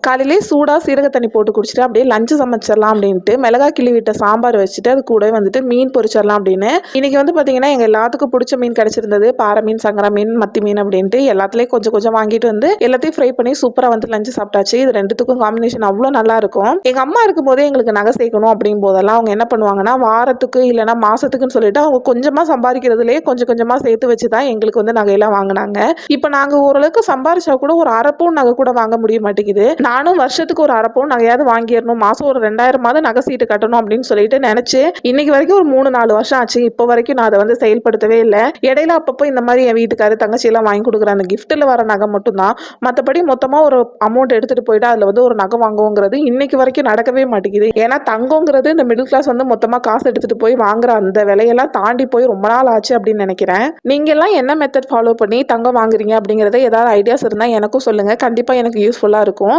காலையிலேயே சூடா சீரக தண்ணி போட்டு குடிச்சிட்டு அப்படியே லஞ்சு சமைச்சிடலாம் அப்படின்ட்டு மிளகா கிள்ளி விட்ட சாம்பார் வச்சுட்டு அது கூட வந்துட்டு மீன் பொரிச்சிடலாம் அப்படின்னு இன்னைக்கு வந்து பார்த்தீங்கன்னா எங்கள் எல்லாத்துக்கும் பிடிச்ச மீன் கிடைச்சிருந்தது. பாறை மீன், சங்கரா மீன், மத்தி மீன் அப்படின்ட்டு எல்லாத்துலேயும் கொஞ்சம் கொஞ்சம் வாங்கிட்டு வந்து எல்லாத்தையும் ஃப்ரை பண்ணி சூப்பராக வந்து லஞ்சு சாப்பிட்டாச்சு. இது ரெண்டுத்துக்கும் காம்பினேஷன் அவ்வளோ நல்லா இருக்கும். எங்கள் அம்மா இருக்கும்போதே எங்களுக்கு நகை சேர்க்கணும் அப்படிங்கும் போதெல்லாம் அவங்க என்ன பண்ணுவாங்கன்னா வாரத்துக்கு இல்லைன்னா மாசத்துக்குன்னு சொல்லிட்டு அவங்க கொஞ்சமாக சம்பாதிக்கிறதுலேயே கொஞ்சம் கொஞ்சமாக சேர்த்து வச்சு தான் எங்களுக்கு வந்து நகையெல்லாம் வாங்கினாங்க. இப்போ நாங்கள் ஓரளவுக்கு சம்பாரிச்சா கூட ஒரு அரை பவுன் நகை கூட வாங்க முடிய மாட்டேங்குது. நானும் வருஷத்துக்கு ஒரு அரை பவுன் நகையாவது வாங்கிடணும், மாசம் ஒரு 2000 நகை சீட்டு கட்டணும் அப்படின்னு சொல்லிட்டு நினைச்சு இன்னைக்கு வரைக்கும் ஒரு 3-4 வருஷம் ஆச்சு. இப்போ வரைக்கும் நான் அதை வந்து செயல்படுத்தவே இல்லை. இடையில அப்பப்போ இந்த மாதிரி என் வீட்டுக்காரு தங்கச்சி எல்லாம் வாங்கி கொடுக்குற அந்த கிஃப்ட்ல வர நகை மட்டும்தான். மற்றபடி மொத்தமா ஒரு அமௌண்ட் எடுத்துட்டு போயிட்டு அதுல வந்து ஒரு நகை வாங்குவோங்கிறது இன்னைக்கு வரைக்கும் நடக்கவே மாட்டேங்குது. ஏன்னா தங்கங்கிறது இந்த மிடில் கிளாஸ் வந்து மொத்தமா காசு எடுத்துட்டு போய் வாங்குற அந்த விலையெல்லாம் தாண்டி போய் ரொம்ப நாள் ஆச்சு அப்படின்னு நினைக்கிறேன். நீங்க எல்லாம் என்ன மெத்தட் ஃபாலோ பண்ணி தங்கம் வாங்குறீங்க அப்படிங்கறத ஏதாவது ஐடியாஸ் இருந்தா எனக்கும் சொல்லுங்க. கண்டிப்பா எனக்கு யூஸ்ஃபுல்லா இருக்கும்.